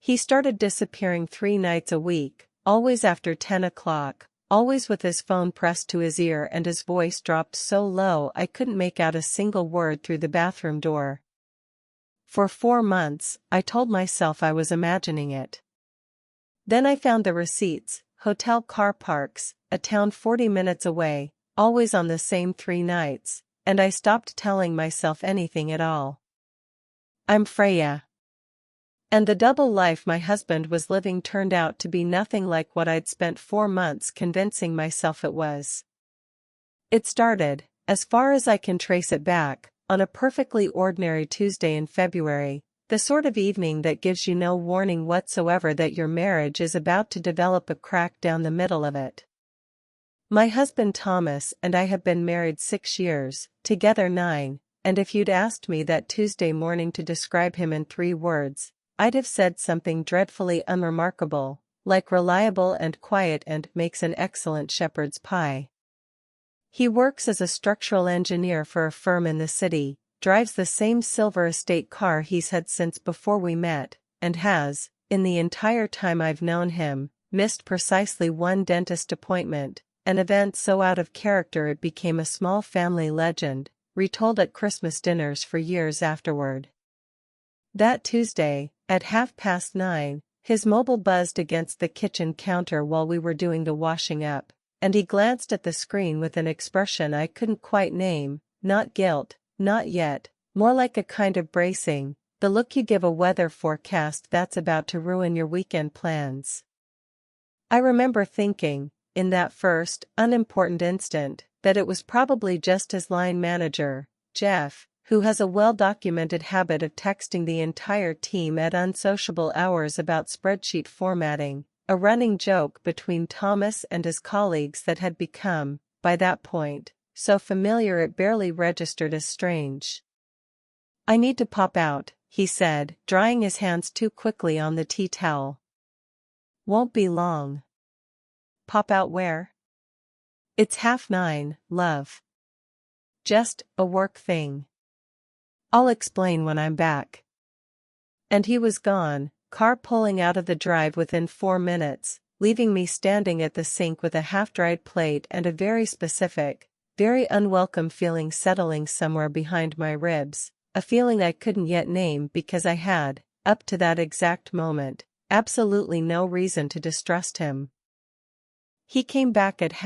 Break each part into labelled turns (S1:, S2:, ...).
S1: He started disappearing 3 nights a week, always after 10 o'clock, always with his phone pressed to his ear and his voice dropped so low I couldn't make out a single word through the bathroom door. For 4 months, I told myself I was imagining it. Then I found the receipts, hotel car parks, a town 40 minutes away, always on the same 3 nights, and I stopped telling myself anything at all. I'm Freya. And the double life my husband was living turned out to be nothing like what I'd spent 4 months convincing myself it was. It started, as far as I can trace it back, on a perfectly ordinary Tuesday in February, the sort of evening that gives you no warning whatsoever that your marriage is about to develop a crack down the middle of it. My husband Thomas and I have been married 6 years, together 9, and if you'd asked me that Tuesday morning to describe him in 3 words, I'd have said something dreadfully unremarkable, like reliable and quiet and makes an excellent shepherd's pie. He works as a structural engineer for a firm in the city, drives the same silver estate car he's had since before we met, and has, in the entire time I've known him, missed precisely 1 dentist appointment, an event so out of character it became a small family legend, retold at Christmas dinners for years afterward. That Tuesday, at 9:30, his mobile buzzed against the kitchen counter while we were doing the washing up, and he glanced at the screen with an expression I couldn't quite name, not guilt, not yet, more like a kind of bracing, the look you give a weather forecast that's about to ruin your weekend plans. I remember thinking, in that first, unimportant instant, that it was probably just his line manager, Jeff, who has a well-documented habit of texting the entire team at unsociable hours about spreadsheet formatting, a running joke between Thomas and his colleagues that had become, by that point, so familiar it barely registered as strange. "I need to pop out," he said, drying his hands too quickly on the tea towel. "Won't be long." "Pop out where?" "It's 9:30, love. Just a work thing. I'll explain when I'm back." And he was gone, car pulling out of the drive within 4 minutes, leaving me standing at the sink with a half-dried plate and a very specific, very unwelcome feeling settling somewhere behind my ribs, a feeling I couldn't yet name because I had, up to that exact moment, absolutely no reason to distrust him. He came back at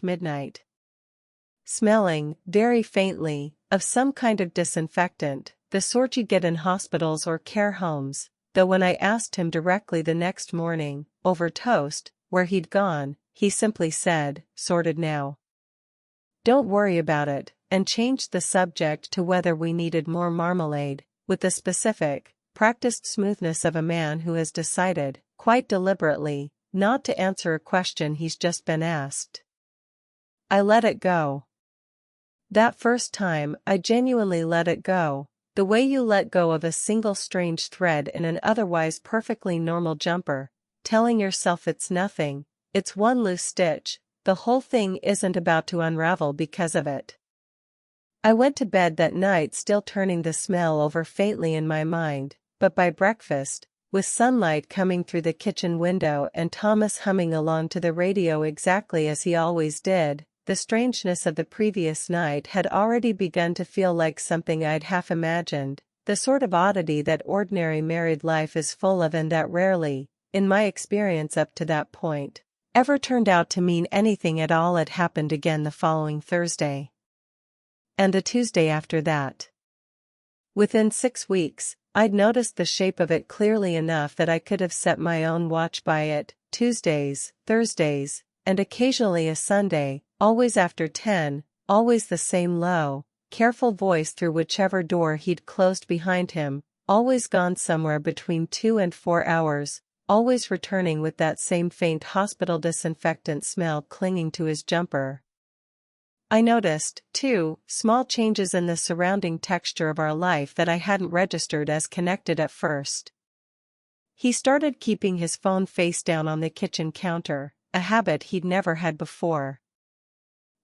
S1: midnight. Smelling, very faintly, of some kind of disinfectant, the sort you get in hospitals or care homes, though when I asked him directly the next morning, over toast, where he'd gone, he simply said, "Sorted now. Don't worry about it," and changed the subject to whether we needed more marmalade, with the specific, practiced smoothness of a man who has decided, quite deliberately, not to answer a question he's just been asked. I let it go. That first time, I genuinely let it go, the way you let go of a single strange thread in an otherwise perfectly normal jumper, telling yourself it's nothing, it's one loose stitch, the whole thing isn't about to unravel because of it. I went to bed that night still turning the smell over faintly in my mind, but by breakfast, with sunlight coming through the kitchen window and Thomas humming along to the radio exactly as he always did, the strangeness of the previous night had already begun to feel like something I'd half imagined, the sort of oddity that ordinary married life is full of and that rarely, in my experience up to that point, ever turned out to mean anything at all. It happened again the following Thursday. And the Tuesday after that. Within 6 weeks, I'd noticed the shape of it clearly enough that I could have set my own watch by it, Tuesdays, Thursdays, and occasionally a Sunday, always after 10, always the same low, careful voice through whichever door he'd closed behind him, always gone somewhere between 2 and 4 hours, always returning with that same faint hospital disinfectant smell clinging to his jumper. I noticed, too, small changes in the surrounding texture of our life that I hadn't registered as connected at first. He started keeping his phone face down on the kitchen counter, a habit he'd never had before.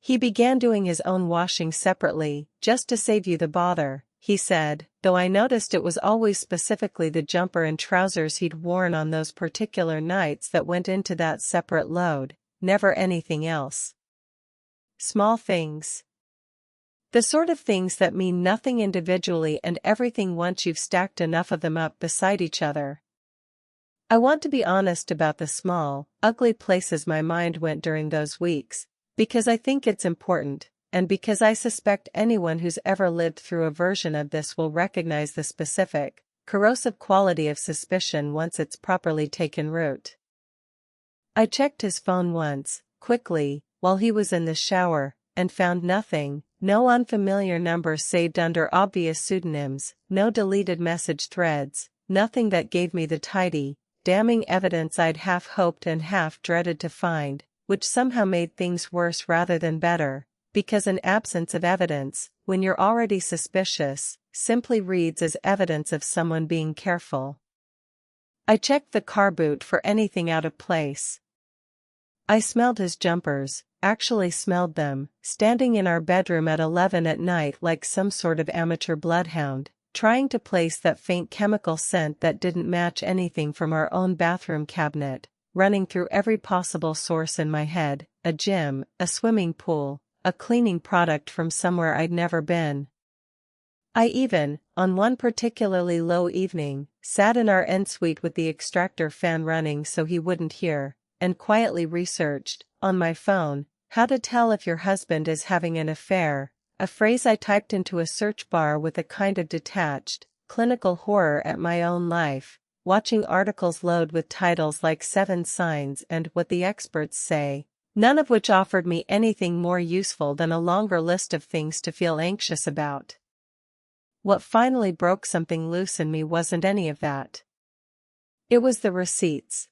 S1: He began doing his own washing separately, just to save you the bother, he said, though I noticed it was always specifically the jumper and trousers he'd worn on those particular nights that went into that separate load, never anything else. Small things. The sort of things that mean nothing individually and everything once you've stacked enough of them up beside each other. I want to be honest about the small, ugly places my mind went during those weeks, because I think it's important, and because I suspect anyone who's ever lived through a version of this will recognize the specific, corrosive quality of suspicion once it's properly taken root. I checked his phone once, quickly, while he was in the shower, and found nothing. No unfamiliar numbers saved under obvious pseudonyms, no deleted message threads, nothing that gave me the tidy, damning evidence I'd half hoped and half dreaded to find, which somehow made things worse rather than better, because an absence of evidence, when you're already suspicious, simply reads as evidence of someone being careful. I checked the car boot for anything out of place. I smelled his jumpers, actually smelled them, standing in our bedroom at 11 at night like some sort of amateur bloodhound, trying to place that faint chemical scent that didn't match anything from our own bathroom cabinet, running through every possible source in my head, a gym, a swimming pool, a cleaning product from somewhere I'd never been. I even, on one particularly low evening, sat in our ensuite with the extractor fan running so he wouldn't hear, and quietly researched, on my phone, how to tell if your husband is having an affair, a phrase I typed into a search bar with a kind of detached, clinical horror at my own life, watching articles load with titles like 7 Signs and What the Experts Say, none of which offered me anything more useful than a longer list of things to feel anxious about. What finally broke something loose in me wasn't any of that. It was the receipts.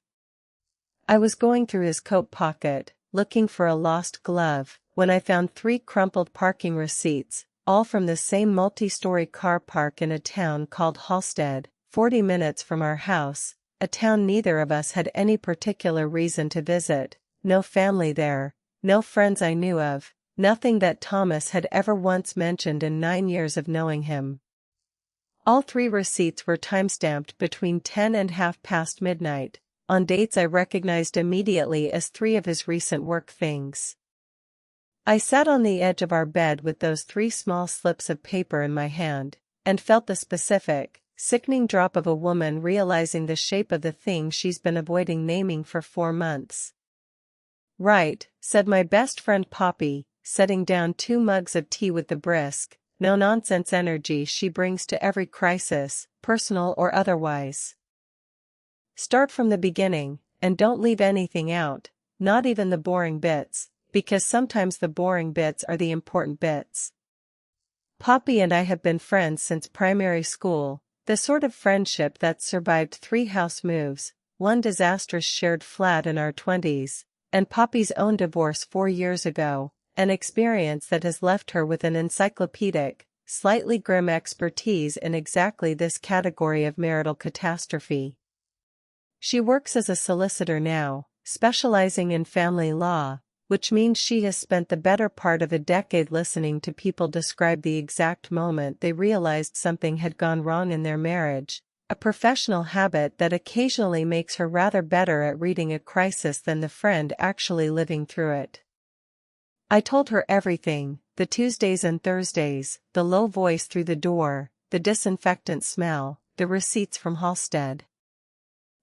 S1: I was going through his coat pocket, looking for a lost glove, when I found 3 crumpled parking receipts, all from the same multi-story car park in a town called Halstead, 40 minutes from our house, a town neither of us had any particular reason to visit, no family there, no friends I knew of, nothing that Thomas had ever once mentioned in 9 years of knowing him. All 3 receipts were timestamped between 10 and half past midnight, on dates I recognized immediately as 3 of his recent work things. I sat on the edge of our bed with those 3 small slips of paper in my hand, and felt the specific, sickening drop of a woman realizing the shape of the thing she's been avoiding naming for 4 months. Right, said my best friend Poppy, setting down 2 mugs of tea with the brisk, no-nonsense energy she brings to every crisis, personal or otherwise. Start from the beginning, and don't leave anything out, not even the boring bits, because sometimes the boring bits are the important bits. Poppy and I have been friends since primary school, the sort of friendship that's survived 3 house moves, 1 disastrous shared flat in our 20s, and Poppy's own divorce 4 years ago, an experience that has left her with an encyclopedic, slightly grim expertise in exactly this category of marital catastrophe. She works as a solicitor now, specializing in family law, which means she has spent the better part of a decade listening to people describe the exact moment they realized something had gone wrong in their marriage, a professional habit that occasionally makes her rather better at reading a crisis than the friend actually living through it. I told her everything, the Tuesdays and Thursdays, the low voice through the door, the disinfectant smell, the receipts from Halstead.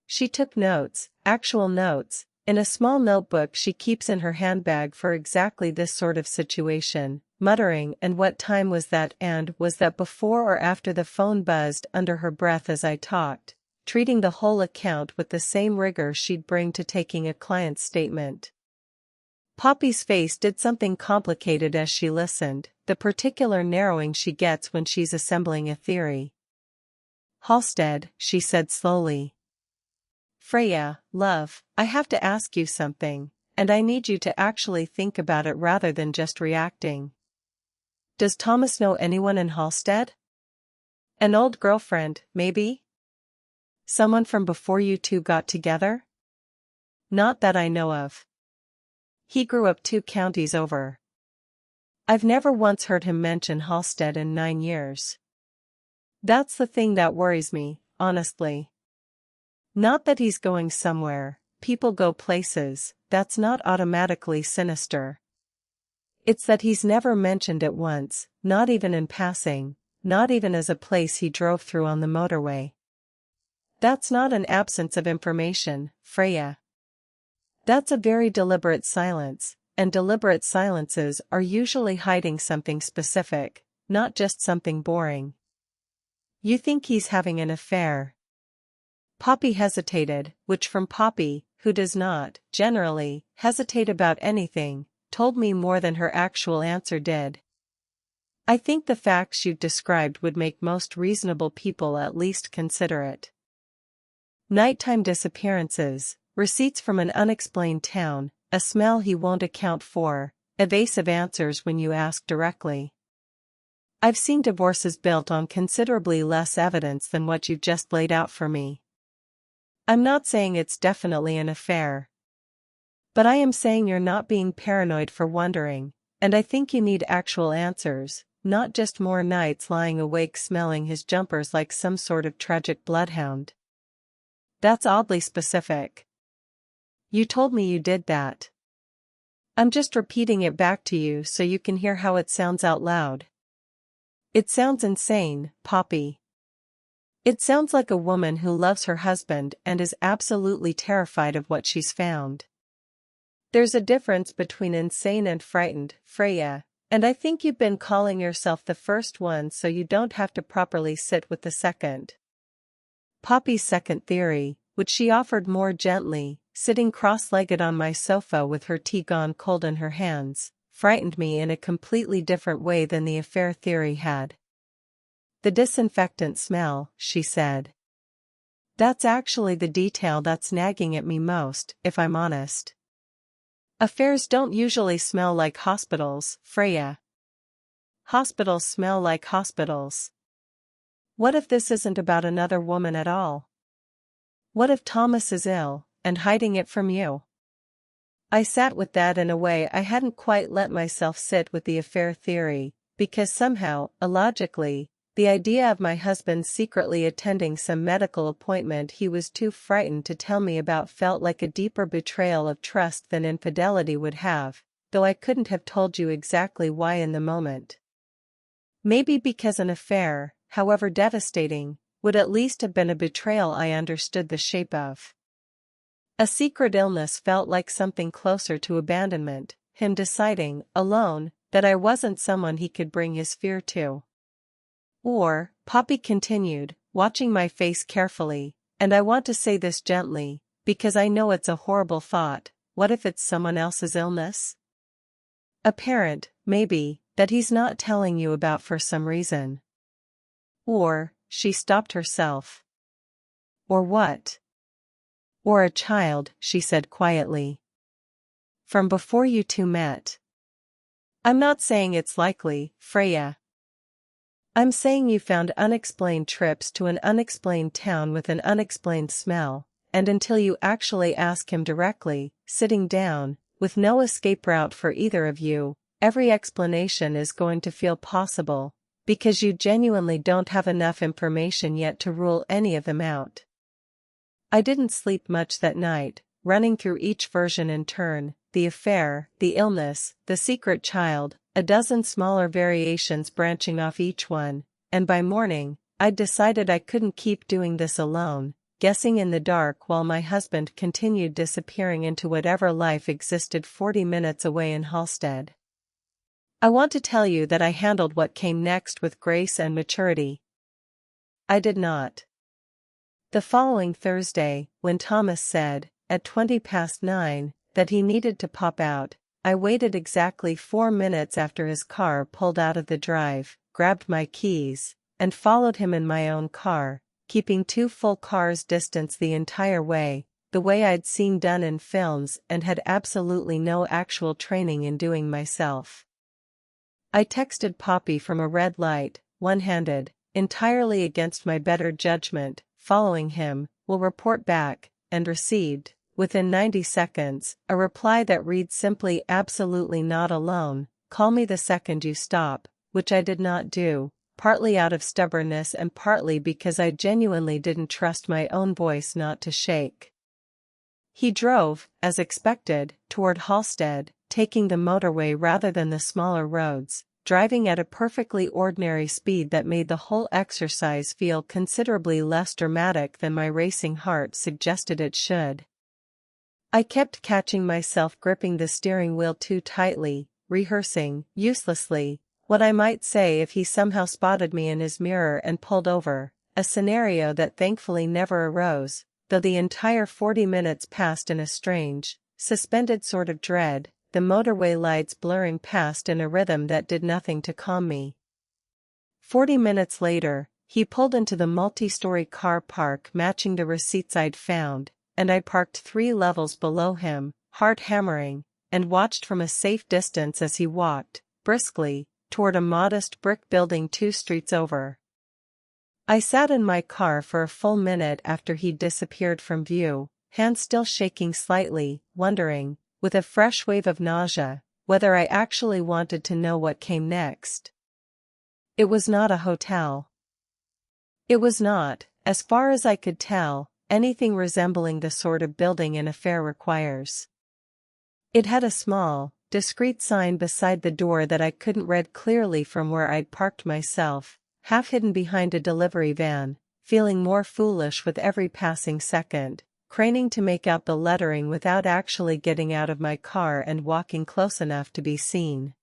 S1: She took notes, actual notes, in a small notebook she keeps in her handbag for exactly this sort of situation, muttering "and what time was that and was that before or after" the phone buzzed under her breath as I talked, treating the whole account with the same rigor she'd bring to taking a client's statement. Poppy's face did something complicated as she listened, the particular narrowing she gets when she's assembling a theory. "Halstead," she said slowly. "Freya, love, I have to ask you something, and I need you to actually think about it rather than just reacting. Does Thomas know anyone in Halstead? An old girlfriend, maybe? Someone from before you 2 got together?" "Not that I know of. He grew up 2 counties over. I've never once heard him mention Halstead in 9 years. That's the thing that worries me, honestly. Not that he's going somewhere, people go places, that's not automatically sinister. It's that he's never mentioned it once, not even in passing, not even as a place he drove through on the motorway. That's not an absence of information, Freya. That's a very deliberate silence, and deliberate silences are usually hiding something specific, not just something boring. You think he's having an affair? Poppy hesitated, which from Poppy, who does not, generally, hesitate about anything, told me more than her actual answer did. I think the facts you've described would make most reasonable people at least consider it. Nighttime disappearances, receipts from an unexplained town, a smell he won't account for, evasive answers when you ask directly. I've seen divorces built on considerably less evidence than what you've just laid out for me. I'm not saying it's definitely an affair. But I am saying you're not being paranoid for wondering, and I think you need actual answers, not just more nights lying awake smelling his jumpers like some sort of tragic bloodhound. That's oddly specific. You told me you did that. I'm just repeating it back to you so you can hear how it sounds out loud. It sounds insane, Poppy. It sounds like a woman who loves her husband and is absolutely terrified of what she's found. There's a difference between insane and frightened, Freya, and I think you've been calling yourself the first one so you don't have to properly sit with the second. Poppy's second theory, which she offered more gently, sitting cross-legged on my sofa with her tea gone cold in her hands, frightened me in a completely different way than the affair theory had. The disinfectant smell, she said. That's actually the detail that's nagging at me most, if I'm honest. Affairs don't usually smell like hospitals, Freya. Hospitals smell like hospitals. What if this isn't about another woman at all? What if Thomas is ill, and hiding it from you? I sat with that in a way I hadn't quite let myself sit with the affair theory, because somehow, illogically, the idea of my husband secretly attending some medical appointment he was too frightened to tell me about felt like a deeper betrayal of trust than infidelity would have, though I couldn't have told you exactly why in the moment. Maybe because an affair, however devastating, would at least have been a betrayal I understood the shape of. A secret illness felt like something closer to abandonment, him deciding, alone, that I wasn't someone he could bring his fear to. Or, Poppy continued, watching my face carefully, and I want to say this gently, because I know it's a horrible thought, what if it's someone else's illness? A parent, maybe, that he's not telling you about for some reason. Or, she stopped herself. Or what? Or a child, she said quietly. From before you two met. I'm not saying it's likely, Freya. I'm saying you found unexplained trips to an unexplained town with an unexplained smell, and until you actually ask him directly, sitting down, with no escape route for either of you, every explanation is going to feel possible, because you genuinely don't have enough information yet to rule any of them out. I didn't sleep much that night, running through each version in turn, the affair, the illness, the secret child, a dozen smaller variations branching off each one, and by morning, I'd decided I couldn't keep doing this alone, guessing in the dark while my husband continued disappearing into whatever life existed 40 minutes away in Halstead. I want to tell you that I handled what came next with grace and maturity. I did not. The following Thursday, when Thomas said, at 9:20, that he needed to pop out, I waited exactly 4 minutes after his car pulled out of the drive, grabbed my keys, and followed him in my own car, keeping 2 full cars distance the entire way, the way I'd seen done in films and had absolutely no actual training in doing myself. I texted Poppy from a red light, one-handed, entirely against my better judgment, following him, will report back, and received, within 90 seconds, a reply that read simply absolutely not alone, call me the second you stop, which I did not do, partly out of stubbornness and partly because I genuinely didn't trust my own voice not to shake. He drove, as expected, toward Halstead, taking the motorway rather than the smaller roads, driving at a perfectly ordinary speed that made the whole exercise feel considerably less dramatic than my racing heart suggested it should. I kept catching myself gripping the steering wheel too tightly, rehearsing, uselessly, what I might say if he somehow spotted me in his mirror and pulled over, a scenario that thankfully never arose, though the entire 40 minutes passed in a strange, suspended sort of dread, the motorway lights blurring past in a rhythm that did nothing to calm me. 40 minutes later, he pulled into the multi-story car park matching the receipts I'd found, and I parked 3 levels below him, heart hammering, and watched from a safe distance as he walked, briskly, toward a modest brick building 2 streets over. I sat in my car for a full minute after he'd disappeared from view, hands still shaking slightly, wondering, with a fresh wave of nausea, whether I actually wanted to know what came next. It was not a hotel. It was not, as far as I could tell, anything resembling the sort of building an affair requires. It had a small, discreet sign beside the door that I couldn't read clearly from where I'd parked myself, half hidden behind a delivery van, feeling more foolish with every passing second, craning to make out the lettering without actually getting out of my car and walking close enough to be seen.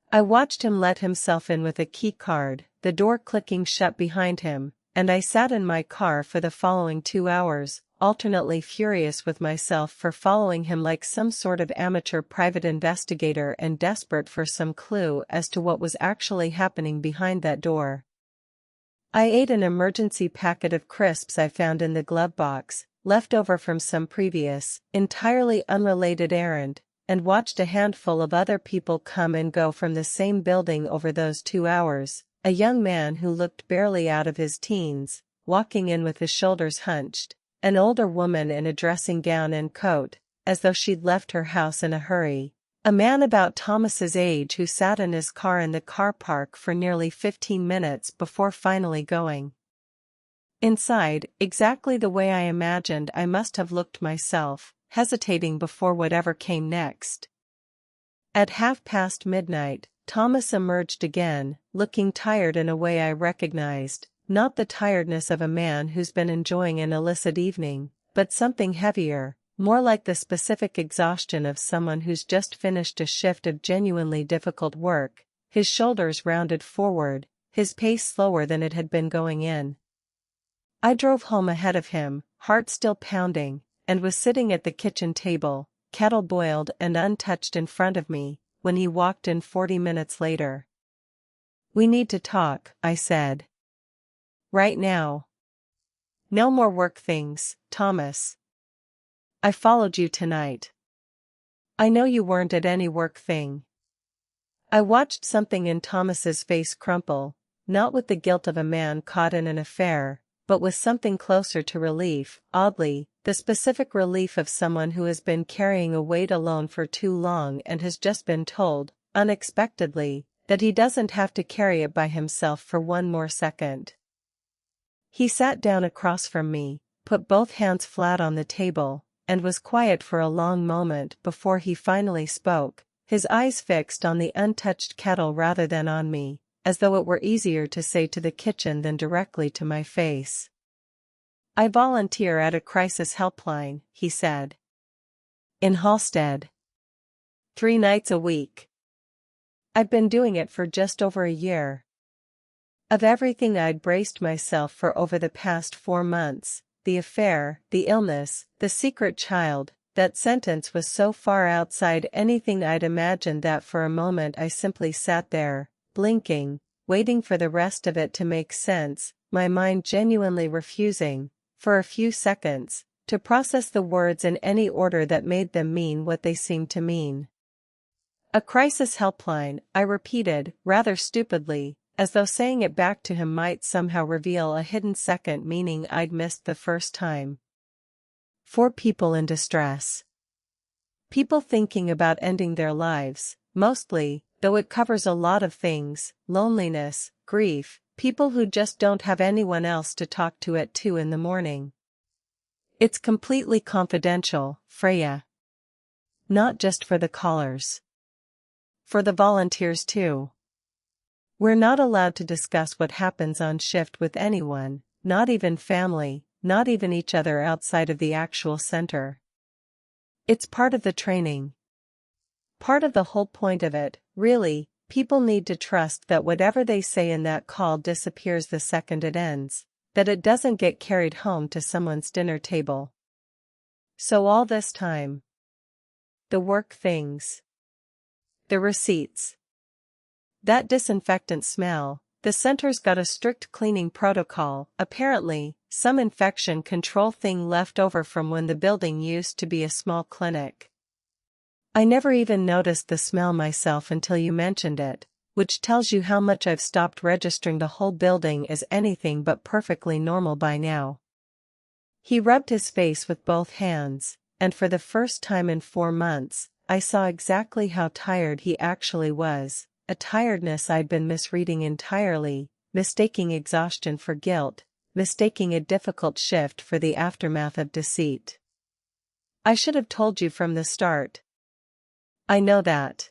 S1: I watched him let himself in with a key card, the door clicking shut behind him, and I sat in my car for the following 2 hours, alternately furious with myself for following him like some sort of amateur private investigator and desperate for some clue as to what was actually happening behind that door. I ate an emergency packet of crisps I found in the glove box, left over from some previous, entirely unrelated errand, and watched a handful of other people come and go from the same building over those 2 hours, a young man who looked barely out of his teens, walking in with his shoulders hunched, an older woman in a dressing gown and coat, as though she'd left her house in a hurry, a man about Thomas's age who sat in his car in the car park for nearly 15 minutes before finally going inside, exactly the way I imagined I must have looked myself, hesitating before whatever came next. At midnight, Thomas emerged again, looking tired in a way I recognized, not the tiredness of a man who's been enjoying an illicit evening, but something heavier, more like the specific exhaustion of someone who's just finished a shift of genuinely difficult work, his shoulders rounded forward, his pace slower than it had been going in. I drove home ahead of him, heart still pounding, and was sitting at the kitchen table, kettle boiled and untouched in front of me, when he walked in 40 minutes later. "We need to talk," I said. "Right now." "No more work things, Thomas. I followed you tonight. I know you weren't at any work thing." I watched something in Thomas's face crumple, not with the guilt of a man caught in an affair, but with something closer to relief, oddly, the specific relief of someone who has been carrying a weight alone for too long and has just been told, unexpectedly, that he doesn't have to carry it by himself for one more second. He sat down across from me, put both hands flat on the table, and was quiet for a long moment before he finally spoke, his eyes fixed on the untouched kettle rather than on me, as though it were easier to say to the kitchen than directly to my face. "I volunteer at a crisis helpline," he said. "In Halstead. 3 nights a week. I've been doing it for just over a year." Of everything I'd braced myself for over the past 4 months, the affair, the illness, the secret child, that sentence was so far outside anything I'd imagined that for a moment I simply sat there, blinking, waiting for the rest of it to make sense, my mind genuinely refusing, for a few seconds, to process the words in any order that made them mean what they seemed to mean. "A crisis helpline," I repeated, rather stupidly, as though saying it back to him might somehow reveal a hidden second meaning I'd missed the first time. "For people in distress. People thinking about ending their lives, mostly, though it covers a lot of things: loneliness, grief, people who just don't have anyone else to talk to at 2 in the morning. It's completely confidential, Freya. Not just for the callers. For the volunteers too. We're not allowed to discuss what happens on shift with anyone, not even family, not even each other outside of the actual center. It's part of the training. Part of the whole point of it, really. People need to trust that whatever they say in that call disappears the second it ends, that it doesn't get carried home to someone's dinner table. So all this time. The work things. The receipts. That disinfectant smell. The center's got a strict cleaning protocol, apparently, some infection control thing left over from when the building used to be a small clinic. I never even noticed the smell myself until you mentioned it, which tells you how much I've stopped registering the whole building as anything but perfectly normal by now. He rubbed his face with both hands, and for the first time in 4 months, I saw exactly how tired he actually was, a tiredness I'd been misreading entirely, mistaking exhaustion for guilt, mistaking a difficult shift for the aftermath of deceit. I should have told you from the start. I know that.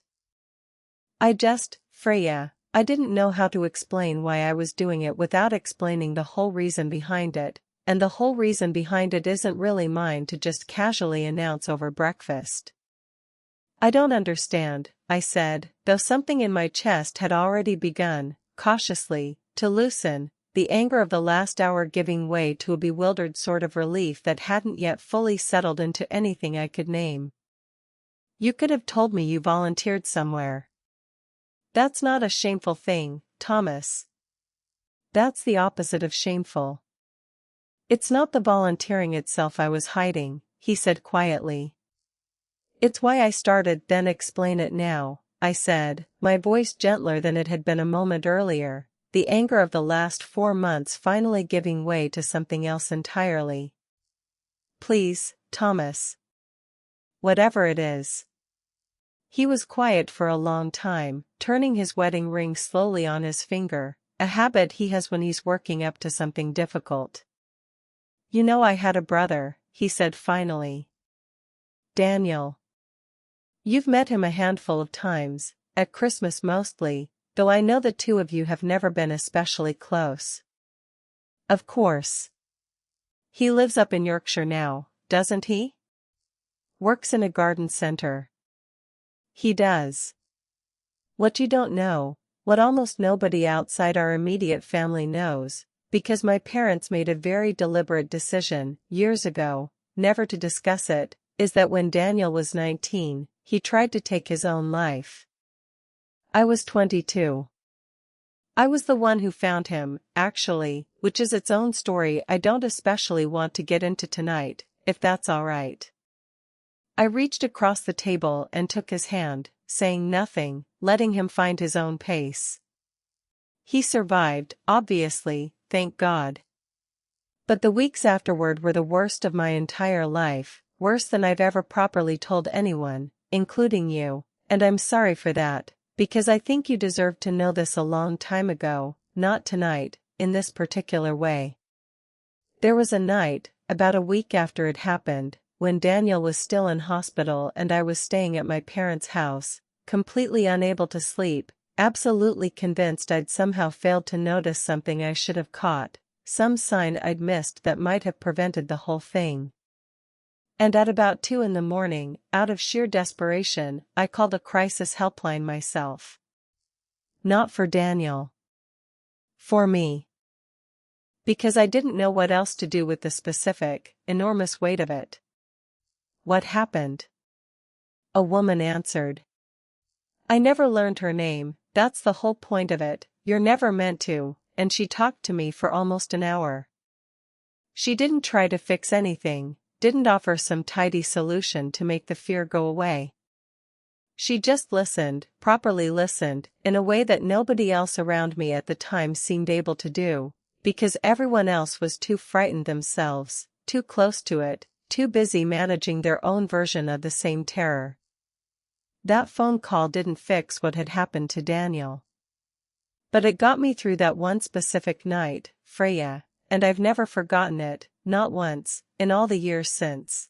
S1: Freya, I didn't know how to explain why I was doing it without explaining the whole reason behind it, and the whole reason behind it isn't really mine to just casually announce over breakfast. I don't understand, I said, though something in my chest had already begun, cautiously, to loosen, the anger of the last hour giving way to a bewildered sort of relief that hadn't yet fully settled into anything I could name. You could have told me you volunteered somewhere. That's not a shameful thing, Thomas. That's the opposite of shameful. It's not the volunteering itself I was hiding, he said quietly. It's why I started. Then explain it now, I said, my voice gentler than it had been a moment earlier, the anger of the last 4 months finally giving way to something else entirely. Please, Thomas. Whatever it is. He was quiet for a long time, turning his wedding ring slowly on his finger, a habit he has when he's working up to something difficult. You know, I had a brother, he said finally. Daniel. You've met him a handful of times, at Christmas mostly, though I know the two of you have never been especially close. Of course. He lives up in Yorkshire now, doesn't he? Works in a garden centre. He does. What you don't know, what almost nobody outside our immediate family knows, because my parents made a very deliberate decision, years ago, never to discuss it, is that when Daniel was 19, he tried to take his own life. I was 22. I was the one who found him, actually, which is its own story I don't especially want to get into tonight, if that's all right. I reached across the table and took his hand, saying nothing, letting him find his own pace. He survived, obviously, thank God. But the weeks afterward were the worst of my entire life, worse than I've ever properly told anyone, including you, and I'm sorry for that, because I think you deserved to know this a long time ago, not tonight, in this particular way. There was a night, about a week after it happened, when Daniel was still in hospital and I was staying at my parents' house, completely unable to sleep, absolutely convinced I'd somehow failed to notice something I should have caught, some sign I'd missed that might have prevented the whole thing. And at about 2 in the morning, out of sheer desperation, I called a crisis helpline myself. Not for Daniel. For me. Because I didn't know what else to do with the specific, enormous weight of it. What happened? A woman answered. I never learned her name, that's the whole point of it, you're never meant to, and she talked to me for almost an hour. She didn't try to fix anything, didn't offer some tidy solution to make the fear go away. She just listened, properly listened, in a way that nobody else around me at the time seemed able to do, because everyone else was too frightened themselves, too close to it, too busy managing their own version of the same terror. that phone call didn't fix what had happened to Daniel. But it got me through that one specific night, Freya, and I've never forgotten it, not once, in all the years since.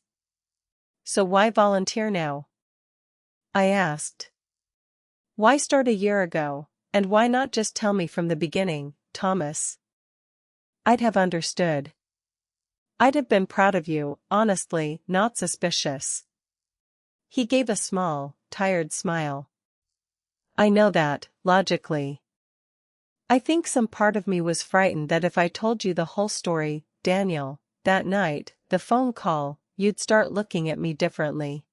S1: So why volunteer now? I asked. Why start a year ago, and why not just tell me from the beginning, Thomas? I'd have understood. I'd have been proud of you, honestly, not suspicious. He gave a small, tired smile. I know that, logically. I think some part of me was frightened that if I told you the whole story, Daniel, that night, the phone call, you'd start looking at me differently.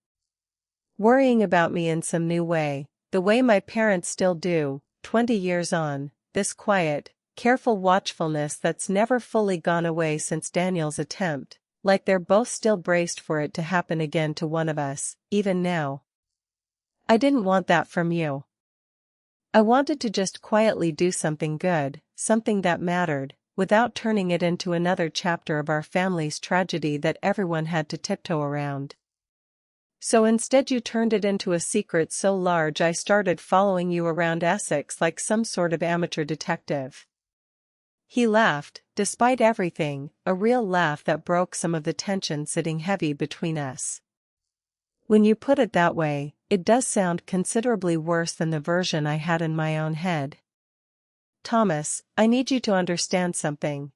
S1: Worrying about me in some new way, the way my parents still do, 20 years on, this quiet, careful watchfulness that's never fully gone away since Daniel's attempt, like they're both still braced for it to happen again to one of us, even now. I didn't want that from you. I wanted to just quietly do something good, something that mattered, without turning it into another chapter of our family's tragedy that everyone had to tiptoe around. So instead you turned it into a secret so large I started following you around Essex like some sort of amateur detective. He laughed, despite everything, a real laugh that broke some of the tension sitting heavy between us. When you put it that way, it does sound considerably worse than the version I had in my own head. Thomas, I need you to understand something.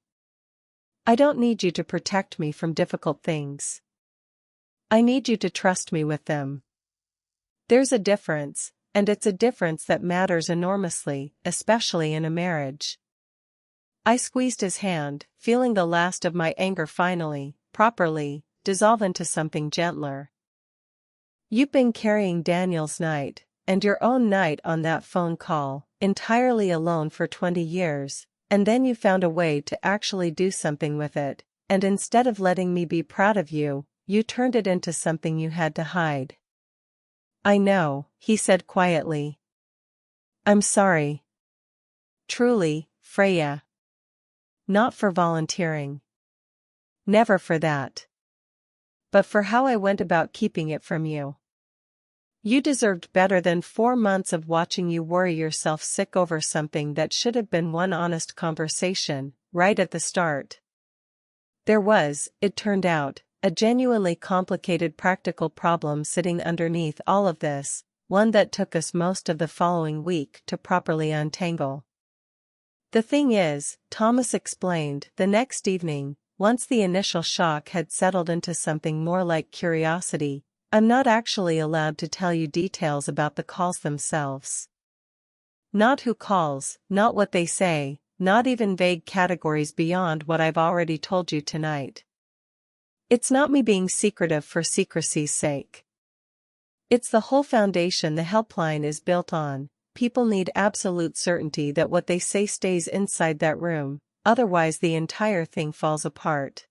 S1: I don't need you to protect me from difficult things. I need you to trust me with them. There's a difference, and it's a difference that matters enormously, especially in a marriage. I squeezed his hand, feeling the last of my anger finally, properly, dissolve into something gentler. You've been carrying Daniel's night, and your own night on that phone call, entirely alone for 20 years, and then you found a way to actually do something with it, and instead of letting me be proud of you, you turned it into something you had to hide. I know, he said quietly. I'm sorry. Truly, Freya. Not for volunteering. Never for that. But for how I went about keeping it from you. You deserved better than 4 months of watching you worry yourself sick over something that should have been one honest conversation, right at the start. There was, it turned out, a genuinely complicated practical problem sitting underneath all of this, one that took us most of the following week to properly untangle. The thing is, Thomas explained, the next evening, once the initial shock had settled into something more like curiosity, I'm not actually allowed to tell you details about the calls themselves. Not who calls, not what they say, not even vague categories beyond what I've already told you tonight. It's not me being secretive for secrecy's sake. It's the whole foundation the helpline is built on. People need absolute certainty that what they say stays inside that room, otherwise the entire thing falls apart.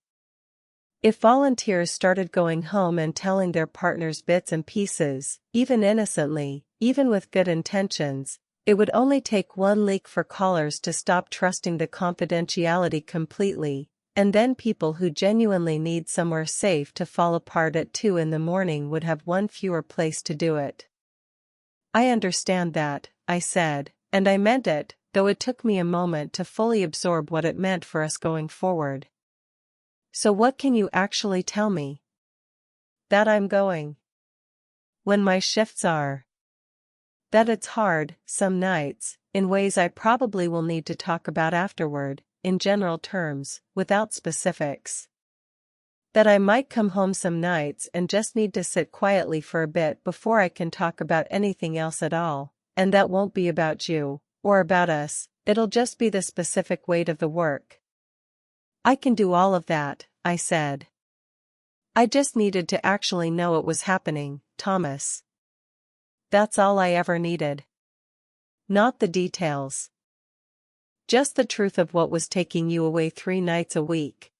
S1: If volunteers started going home and telling their partners bits and pieces, even innocently, even with good intentions, it would only take one leak for callers to stop trusting the confidentiality completely, and then people who genuinely need somewhere safe to fall apart at 2 in the morning would have one fewer place to do it. I understand that, I said, and I meant it, though it took me a moment to fully absorb what it meant for us going forward. So what can you actually tell me? That I'm going. When my shifts are. That it's hard, some nights, in ways I probably will need to talk about afterward, in general terms, without specifics. That I might come home some nights and just need to sit quietly for a bit before I can talk about anything else at all, and that won't be about you, or about us, it'll just be the specific weight of the work. I can do all of that, I said. I just needed to actually know it was happening, Thomas. That's all I ever needed. Not the details. Just the truth of what was taking you away 3 nights a week.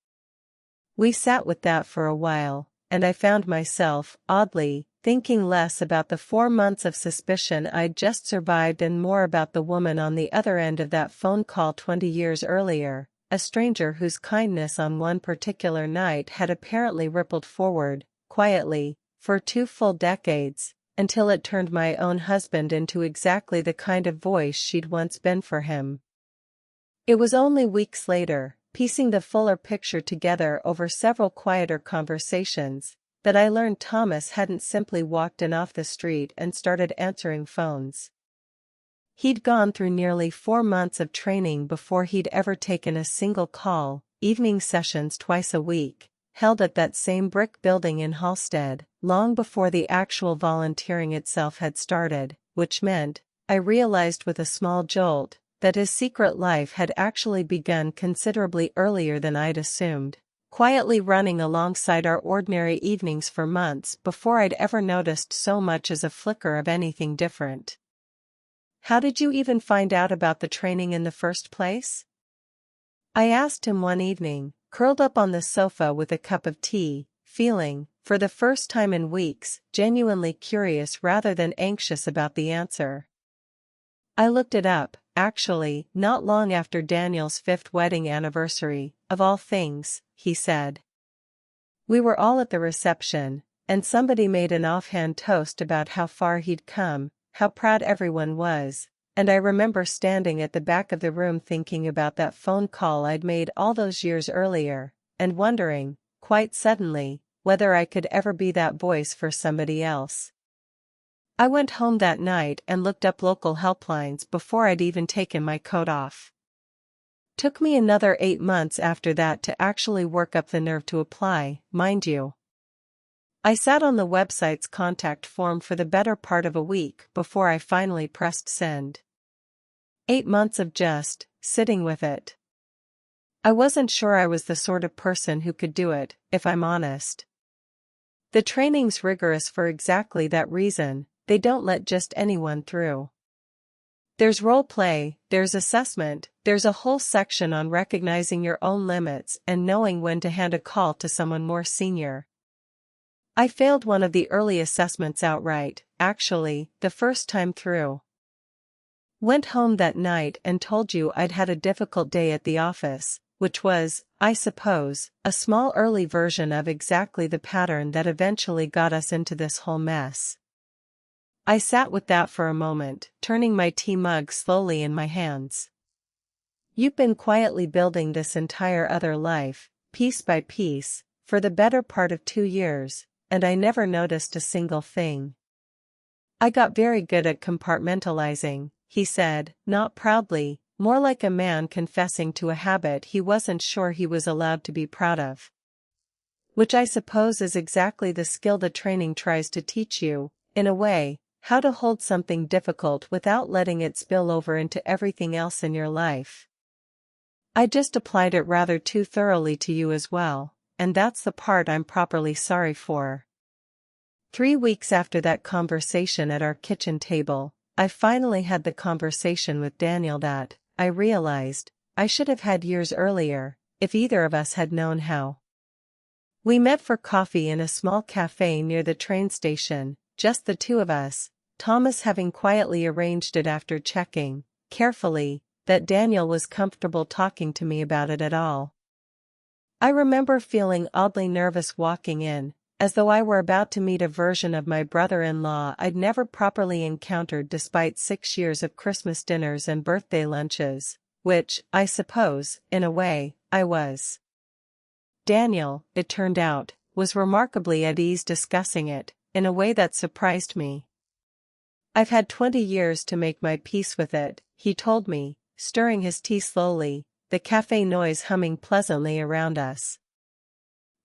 S1: We sat with that for a while, and I found myself, oddly, thinking less about the 4 months of suspicion I'd just survived and more about the woman on the other end of that phone call 20 years earlier, a stranger whose kindness on one particular night had apparently rippled forward, quietly, for 2 full decades, until it turned my own husband into exactly the kind of voice she'd once been for him. It was only weeks later, piecing the fuller picture together over several quieter conversations, that I learned Thomas hadn't simply walked in off the street and started answering phones. He'd gone through nearly 4 months of training before he'd ever taken a single call, evening sessions twice a week, held at that same brick building in Halstead, long before the actual volunteering itself had started, which meant, I realized with a small jolt, that his secret life had actually begun considerably earlier than I'd assumed, quietly running alongside our ordinary evenings for months before I'd ever noticed so much as a flicker of anything different. "How did you even find out about the training in the first place?" I asked him one evening, curled up on the sofa with a cup of tea, feeling, for the first time in weeks, genuinely curious rather than anxious about the answer. "I looked it up, actually, not long after Daniel's 5th wedding anniversary, of all things," he said. We were all at the reception, and somebody made an offhand toast about how far he'd come, how proud everyone was, and I remember standing at the back of the room thinking about that phone call I'd made all those years earlier, and wondering, quite suddenly, whether I could ever be that voice for somebody else. I went home that night and looked up local helplines before I'd even taken my coat off. Took me another 8 months after that to actually work up the nerve to apply, mind you. I sat on the website's contact form for the better part of a week before I finally pressed send. 8 months of just sitting with it. I wasn't sure I was the sort of person who could do it, if I'm honest. The training's rigorous for exactly that reason. They don't let just anyone through. There's role play, there's assessment, there's a whole section on recognizing your own limits and knowing when to hand a call to someone more senior. I failed one of the early assessments outright, actually, the first time through. Went home that night and told you I'd had a difficult day at the office, which was, I suppose, a small early version of exactly the pattern that eventually got us into this whole mess. I sat with that for a moment, turning my tea mug slowly in my hands. "You've been quietly building this entire other life, piece by piece, for the better part of 2 years, and I never noticed a single thing." "I got very good at compartmentalizing," he said, not proudly, more like a man confessing to a habit he wasn't sure he was allowed to be proud of. "Which I suppose is exactly the skill the training tries to teach you, in a way. How to hold something difficult without letting it spill over into everything else in your life. I just applied it rather too thoroughly to you as well, and that's the part I'm properly sorry for." 3 weeks after that conversation at our kitchen table, I finally had the conversation with Daniel that, I realized, I should have had years earlier, if either of us had known how. We met for coffee in a small cafe near the train station, just the two of us, Thomas having quietly arranged it after checking, carefully, that Daniel was comfortable talking to me about it at all. I remember feeling oddly nervous walking in, as though I were about to meet a version of my brother-in-law I'd never properly encountered despite 6 years of Christmas dinners and birthday lunches, which, I suppose, in a way, I was. Daniel, it turned out, was remarkably at ease discussing it, in a way that surprised me. "I've had 20 years to make my peace with it," he told me, stirring his tea slowly, the cafe noise humming pleasantly around us.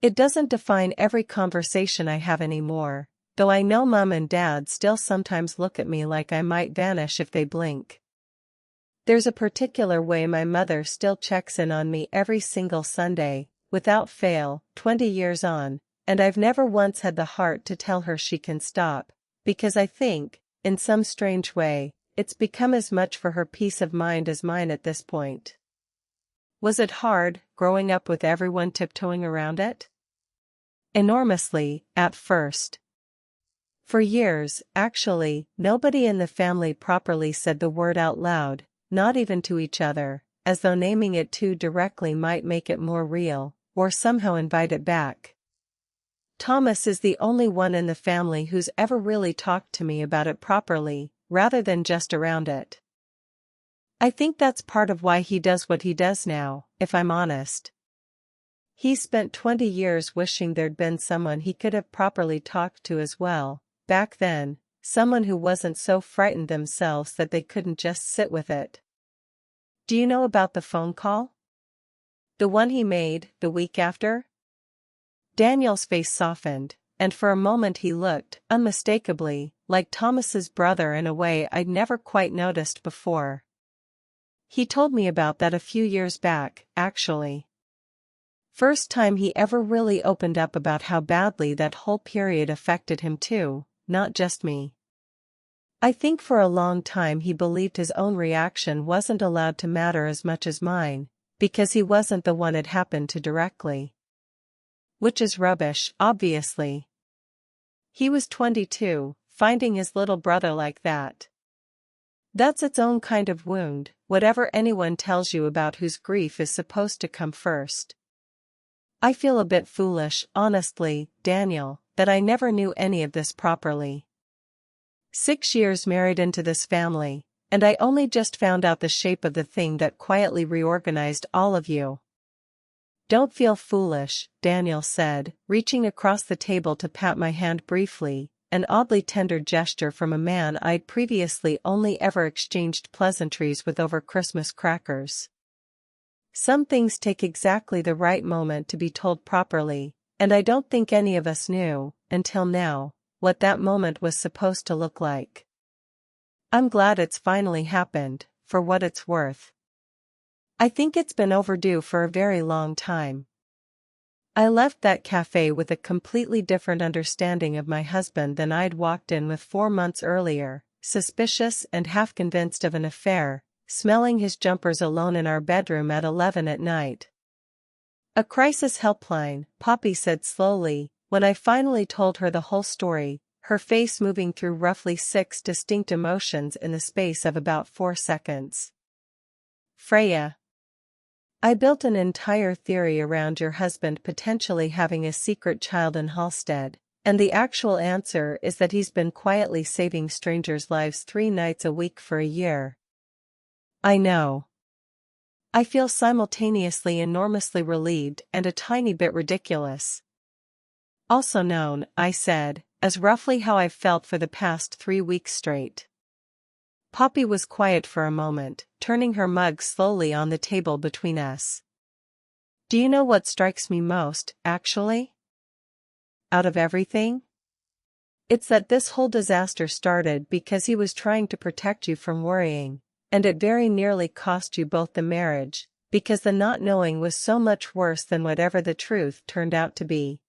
S1: "It doesn't define every conversation I have anymore, though I know Mum and Dad still sometimes look at me like I might vanish if they blink. There's a particular way my mother still checks in on me every single Sunday, without fail, 20 years on. And I've never once had the heart to tell her she can stop, because I think, in some strange way, it's become as much for her peace of mind as mine at this point." "Was it hard, growing up with everyone tiptoeing around it?" "Enormously, at first. For years, actually, nobody in the family properly said the word out loud, not even to each other, as though naming it too directly might make it more real, or somehow invite it back. Thomas is the only one in the family who's ever really talked to me about it properly, rather than just around it. I think that's part of why he does what he does now, if I'm honest. He spent 20 years wishing there'd been someone he could have properly talked to as well, back then, someone who wasn't so frightened themselves that they couldn't just sit with it. Do you know about the phone call? The one he made, the week after? Daniel's face softened, and for a moment he looked, unmistakably, like Thomas's brother in a way I'd never quite noticed before. He told me about that a few years back, actually. First time he ever really opened up about how badly that whole period affected him too, not just me. I think for a long time he believed his own reaction wasn't allowed to matter as much as mine, because he wasn't the one it happened to directly. Which is rubbish, obviously. He was 22, finding his little brother like that. That's its own kind of wound, whatever anyone tells you about whose grief is supposed to come first. I feel a bit foolish, honestly, Daniel, that I never knew any of this properly. 6 years married into this family, and I only just found out the shape of the thing that quietly reorganized all of you. Don't feel foolish, Daniel said, reaching across the table to pat my hand briefly, an oddly tender gesture from a man I'd previously only ever exchanged pleasantries with over Christmas crackers. Some things take exactly the right moment to be told properly, and I don't think any of us knew, until now, what that moment was supposed to look like. I'm glad it's finally happened, for what it's worth. I think it's been overdue for a very long time. I left that cafe with a completely different understanding of my husband than I'd walked in with 4 months earlier, suspicious and half convinced of an affair, smelling his jumpers alone in our bedroom at 11 at night. A crisis helpline, Poppy said slowly, when I finally told her the whole story, her face moving through roughly 6 distinct emotions in the space of about 4 seconds. Freya. I built an entire theory around your husband potentially having a secret child in Halstead, and the actual answer is that he's been quietly saving strangers' lives 3 nights a week for a year. I know. I feel simultaneously enormously relieved and a tiny bit ridiculous. Also known, I said, as roughly how I've felt for the past 3 weeks straight. Poppy was quiet for a moment, turning her mug slowly on the table between us. Do you know what strikes me most, actually? Out of everything? It's that this whole disaster started because he was trying to protect you from worrying, and it very nearly cost you both the marriage, because the not knowing was so much worse than whatever the truth turned out to be.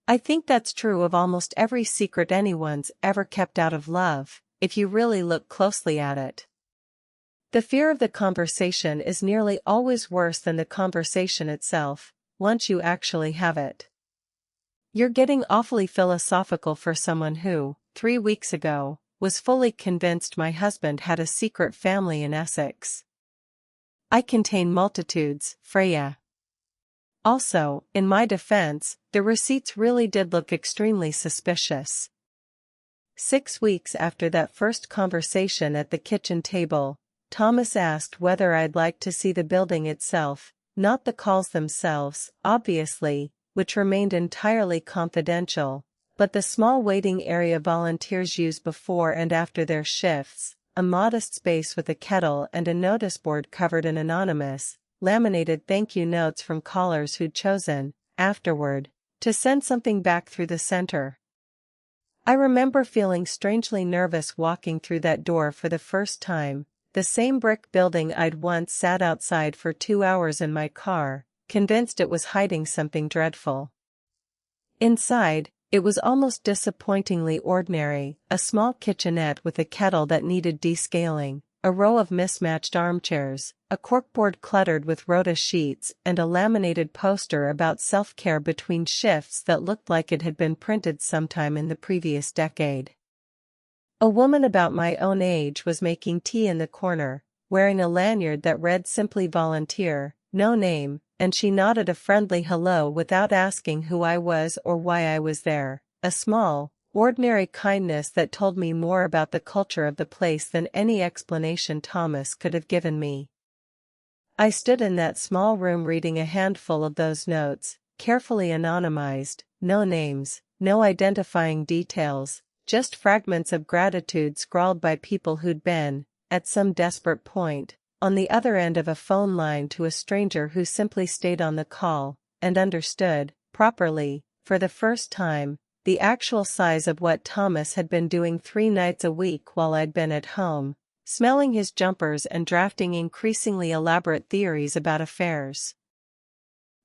S1: I think that's true of almost every secret anyone's ever kept out of love, if you really look closely at it. The fear of the conversation is nearly always worse than the conversation itself, once you actually have it. You're getting awfully philosophical for someone who, 3 weeks ago, was fully convinced my husband had a secret family in Essex. I contain multitudes, Freya. Also, in my defense, the receipts really did look extremely suspicious. 6 weeks after that first conversation at the kitchen table, Thomas asked whether I'd like to see the building itself, not the calls themselves, obviously, which remained entirely confidential, but the small waiting area volunteers use before and after their shifts, a modest space with a kettle and a notice board covered in anonymous, laminated thank you notes from callers who'd chosen, afterward, to send something back through the center. I remember feeling strangely nervous walking through that door for the first time, the same brick building I'd once sat outside for 2 hours in my car, convinced it was hiding something dreadful. Inside, it was almost disappointingly ordinary, a small kitchenette with a kettle that needed descaling, a row of mismatched armchairs, a corkboard cluttered with rhoda sheets and a laminated poster about self-care between shifts that looked like it had been printed sometime in the previous decade. A woman about my own age was making tea in the corner, wearing a lanyard that read simply volunteer, no name, and she nodded a friendly hello without asking who I was or why I was there, a small, ordinary kindness that told me more about the culture of the place than any explanation Thomas could have given me. I stood in that small room reading a handful of those notes, carefully anonymized, no names, no identifying details, just fragments of gratitude scrawled by people who'd been, at some desperate point, on the other end of a phone line to a stranger who simply stayed on the call, and understood, properly, for the first time, the actual size of what Thomas had been doing 3 nights a week while I'd been at home, smelling his jumpers and drafting increasingly elaborate theories about affairs.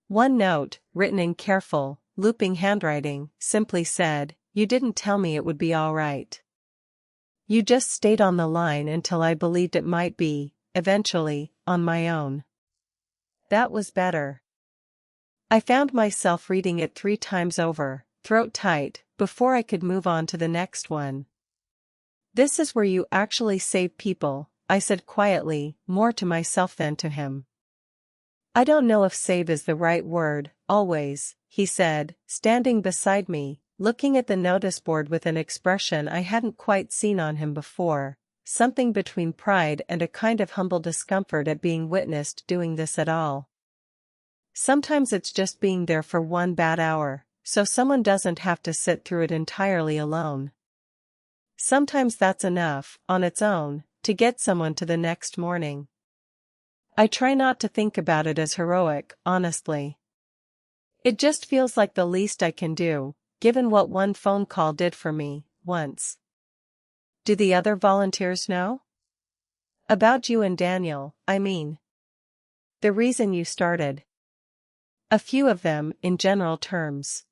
S1: One note, written in careful, looping handwriting, simply said, "You didn't tell me it would be all right. You just stayed on the line until I believed it might be, eventually, on my own." That was better. I found myself reading it 3 times over, throat tight, before I could move on to the next one. "This is where you actually save people," I said quietly, more to myself than to him. "I don't know if save is the right word, always," he said, standing beside me, looking at the notice board with an expression I hadn't quite seen on him before, something between pride and a kind of humble discomfort at being witnessed doing this at all. "Sometimes it's just being there for 1 bad hour, so someone doesn't have to sit through it entirely alone. Sometimes that's enough, on its own, to get someone to the next morning." I try not to think about it as heroic, honestly. It just feels like the least I can do, given what one phone call did for me, once. "Do the other volunteers know? About you and Daniel, I mean. The reason you started?" "A few of them, in general terms.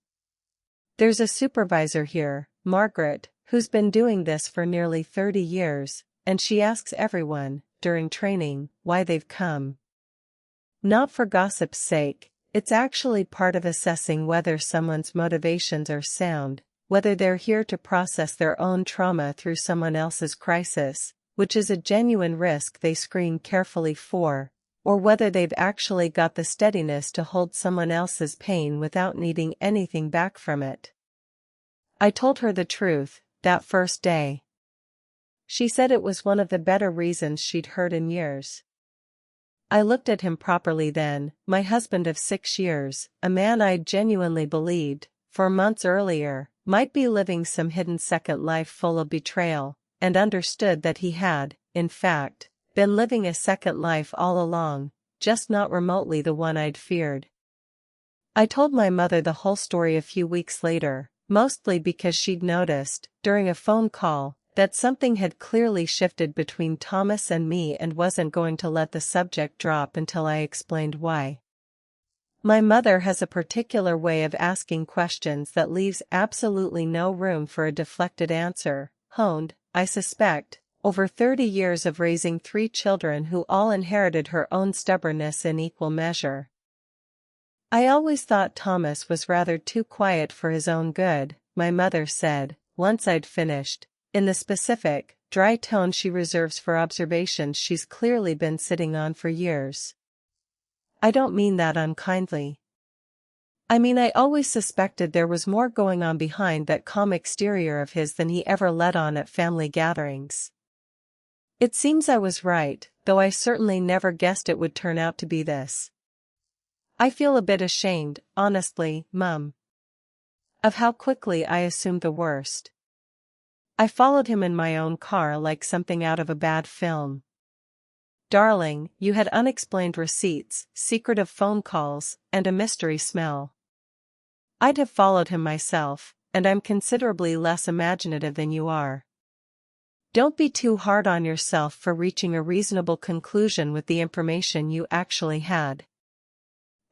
S1: There's a supervisor here, Margaret, who's been doing this for nearly 30 years, and she asks everyone, during training, why they've come. Not for gossip's sake, it's actually part of assessing whether someone's motivations are sound, whether they're here to process their own trauma through someone else's crisis, which is a genuine risk they screen carefully for, or whether they've actually got the steadiness to hold someone else's pain without needing anything back from it." I told her the truth, that first day. She said it was one of the better reasons she'd heard in years. I looked at him properly then, my husband of 6 years, a man I'd genuinely believed, 4 months earlier, might be living some hidden second life full of betrayal, and understood that he had, in fact, been living a second life all along, just not remotely the one I'd feared. I told my mother the whole story a few weeks later, mostly because she'd noticed, during a phone call, that something had clearly shifted between Thomas and me and wasn't going to let the subject drop until I explained why. My mother has a particular way of asking questions that leaves absolutely no room for a deflected answer, honed, I suspect, over 30 years of raising 3 children who all inherited her own stubbornness in equal measure. "I always thought Thomas was rather too quiet for his own good," my mother said, once I'd finished, in the specific, dry tone she reserves for observations she's clearly been sitting on for years. "I don't mean that unkindly. I mean I always suspected there was more going on behind that calm exterior of his than he ever let on at family gatherings. It seems I was right, though I certainly never guessed it would turn out to be this. I feel a bit ashamed, honestly, Mum, of how quickly I assumed the worst. I followed him in my own car like something out of a bad film. Darling, you had unexplained receipts, secretive phone calls, and a mystery smell. I'd have followed him myself, and I'm considerably less imaginative than you are. Don't be too hard on yourself for reaching a reasonable conclusion with the information you actually had.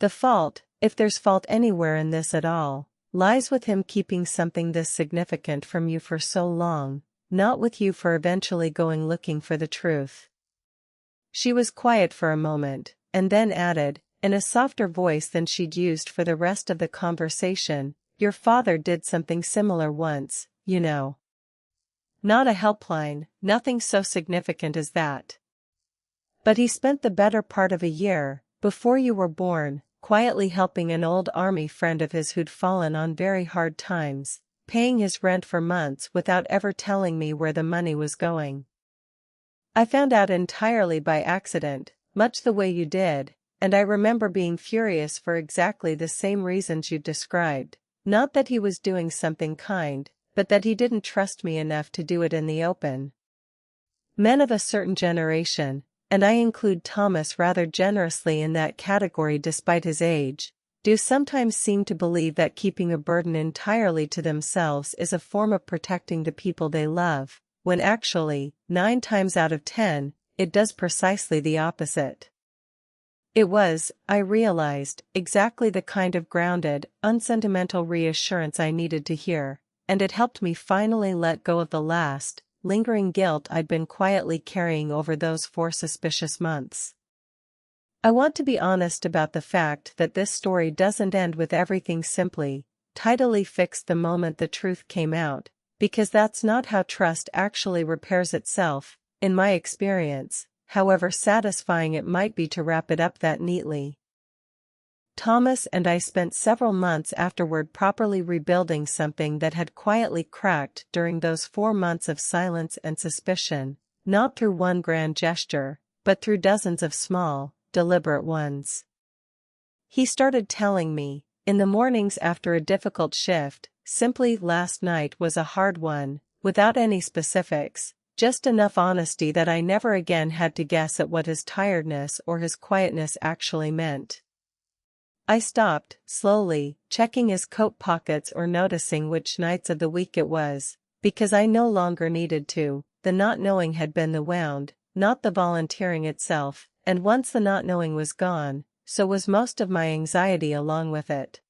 S1: The fault, if there's fault anywhere in this at all, lies with him keeping something this significant from you for so long, not with you for eventually going looking for the truth." She was quiet for a moment, and then added, in a softer voice than she'd used for the rest of the conversation, "Your father did something similar once, you know. Not a helpline, nothing so significant as that. But he spent the better part of a year, before you were born, quietly helping an old army friend of his who'd fallen on very hard times, paying his rent for months without ever telling me where the money was going. I found out entirely by accident, much the way you did, and I remember being furious for exactly the same reasons you described. Not that he was doing something kind, but that he didn't trust me enough to do it in the open. Men of a certain generation, and I include Thomas rather generously in that category despite his age, do sometimes seem to believe that keeping a burden entirely to themselves is a form of protecting the people they love, when actually, 9 times out of 10, it does precisely the opposite. It was, I realized, exactly the kind of grounded, unsentimental reassurance I needed to hear, and it helped me finally let go of the last, lingering guilt I'd been quietly carrying over those 4 suspicious months. I want to be honest about the fact that this story doesn't end with everything simply, tidily fixed the moment the truth came out, because that's not how trust actually repairs itself, in my experience, however satisfying it might be to wrap it up that neatly. Thomas and I spent several months afterward properly rebuilding something that had quietly cracked during those 4 months of silence and suspicion, not through one grand gesture, but through dozens of small, deliberate ones. He started telling me, in the mornings after a difficult shift, simply last night was a hard one, without any specifics, just enough honesty that I never again had to guess at what his tiredness or his quietness actually meant. I stopped, slowly, checking his coat pockets or noticing which nights of the week it was, because I no longer needed to. The not knowing had been the wound, not the volunteering itself, and once the not knowing was gone, so was most of my anxiety along with it.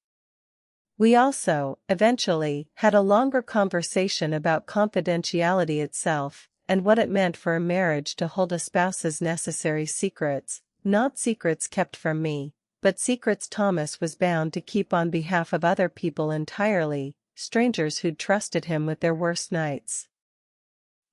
S1: We also, eventually, had a longer conversation about confidentiality itself, and what it meant for a marriage to hold a spouse's necessary secrets, not secrets kept from me, but secrets Thomas was bound to keep on behalf of other people entirely, strangers who'd trusted him with their worst nights.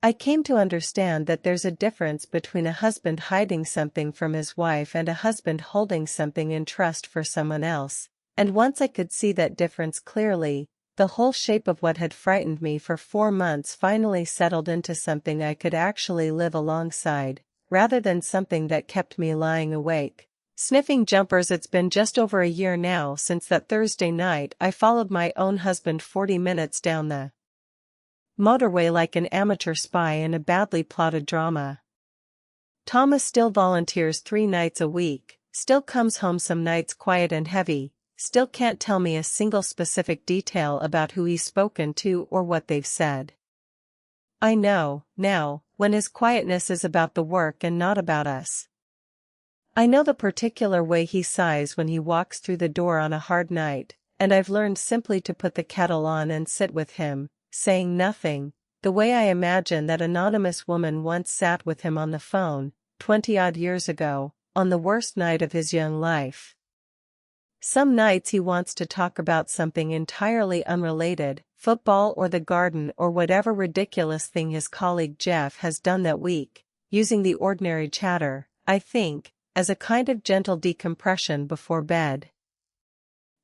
S1: I came to understand that there's a difference between a husband hiding something from his wife and a husband holding something in trust for someone else, and once I could see that difference clearly, the whole shape of what had frightened me for 4 months finally settled into something I could actually live alongside, rather than something that kept me lying awake, sniffing jumpers. It's been just over a year now since that Thursday night I followed my own husband 40 minutes down the motorway like an amateur spy in a badly plotted drama. Thomas still volunteers 3 nights a week, still comes home some nights quiet and heavy, still can't tell me a single specific detail about who he's spoken to or what they've said. I know, now, when his quietness is about the work and not about us. I know the particular way he sighs when he walks through the door on a hard night, and I've learned simply to put the kettle on and sit with him, saying nothing, the way I imagine that anonymous woman once sat with him on the phone, 20-odd years ago, on the worst night of his young life. Some nights he wants to talk about something entirely unrelated, football or the garden or whatever ridiculous thing his colleague Jeff has done that week, using the ordinary chatter, I think, as a kind of gentle decompression before bed.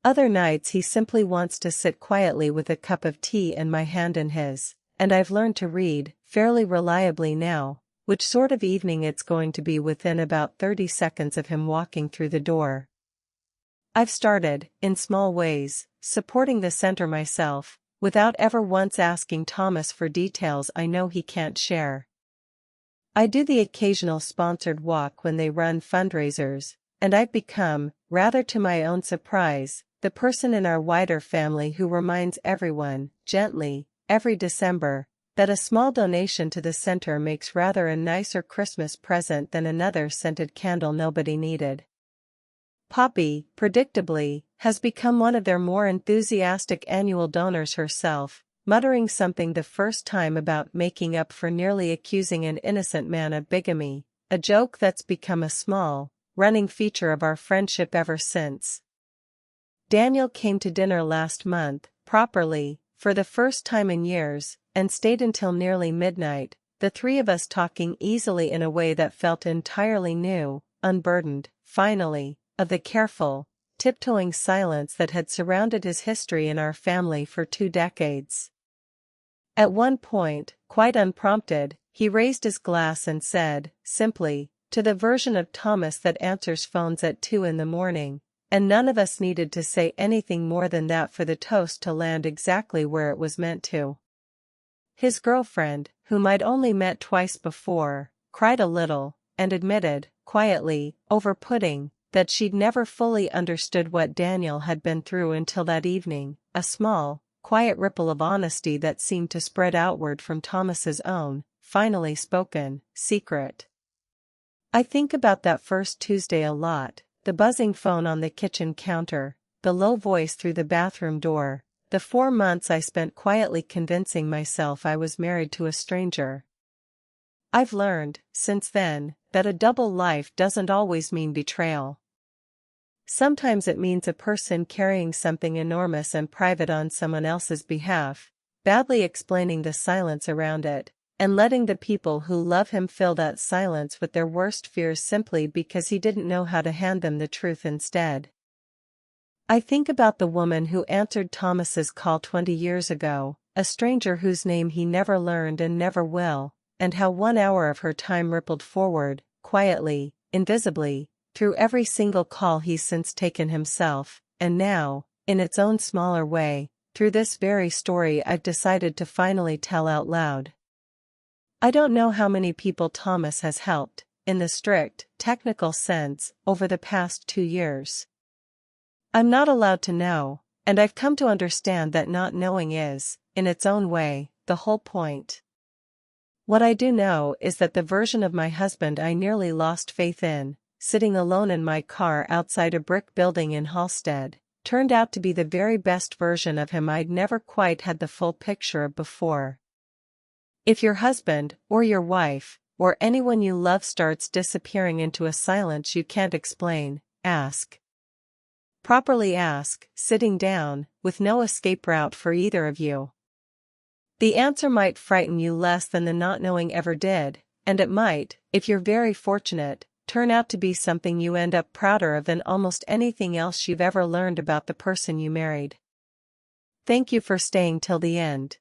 S1: Other nights he simply wants to sit quietly with a cup of tea and my hand in his, and I've learned to read, fairly reliably now, which sort of evening it's going to be within about 30 seconds of him walking through the door. I've started, in small ways, supporting the center myself, without ever once asking Thomas for details I know he can't share. I do the occasional sponsored walk when they run fundraisers, and I've become, rather to my own surprise, the person in our wider family who reminds everyone, gently, every December, that a small donation to the center makes rather a nicer Christmas present than another scented candle nobody needed. Poppy, predictably, has become one of their more enthusiastic annual donors herself, muttering something the first time about making up for nearly accusing an innocent man of bigamy, a joke that's become a small, running feature of our friendship ever since. Daniel came to dinner last month, properly, for the first time in years, and stayed until nearly midnight, the 3 of us talking easily in a way that felt entirely new, unburdened, finally, of the careful, tiptoeing silence that had surrounded his history in our family for 2 decades. At one point, quite unprompted, he raised his glass and said, simply, "To the version of Thomas that answers phones at 2 in the morning," and none of us needed to say anything more than that for the toast to land exactly where it was meant to. His girlfriend, whom I'd only met twice before, cried a little, and admitted, quietly, over pudding, that she'd never fully understood what Daniel had been through until that evening, a small, quiet ripple of honesty that seemed to spread outward from Thomas's own, finally spoken, secret. I think about that first Tuesday a lot, the buzzing phone on the kitchen counter, the low voice through the bathroom door, the 4 months I spent quietly convincing myself I was married to a stranger. I've learned, since then, that a double life doesn't always mean betrayal. Sometimes it means a person carrying something enormous and private on someone else's behalf, badly explaining the silence around it, and letting the people who love him fill that silence with their worst fears simply because he didn't know how to hand them the truth instead. I think about the woman who answered Thomas's call 20 years ago, a stranger whose name he never learned and never will, and how 1 hour of her time rippled forward, quietly, invisibly, through every single call he's since taken himself, and now, in its own smaller way, through this very story I've decided to finally tell out loud. I don't know how many people Thomas has helped, in the strict, technical sense, over the past 2 years. I'm not allowed to know, and I've come to understand that not knowing is, in its own way, the whole point. What I do know is that the version of my husband I nearly lost faith in, sitting alone in my car outside a brick building in Halstead, turned out to be the very best version of him I'd never quite had the full picture of before. If your husband, or your wife, or anyone you love starts disappearing into a silence you can't explain, ask. Properly ask, sitting down, with no escape route for either of you. The answer might frighten you less than the not knowing ever did, and it might, if you're very fortunate, turn out to be something you end up prouder of than almost anything else you've ever learned about the person you married. Thank you for staying till the end.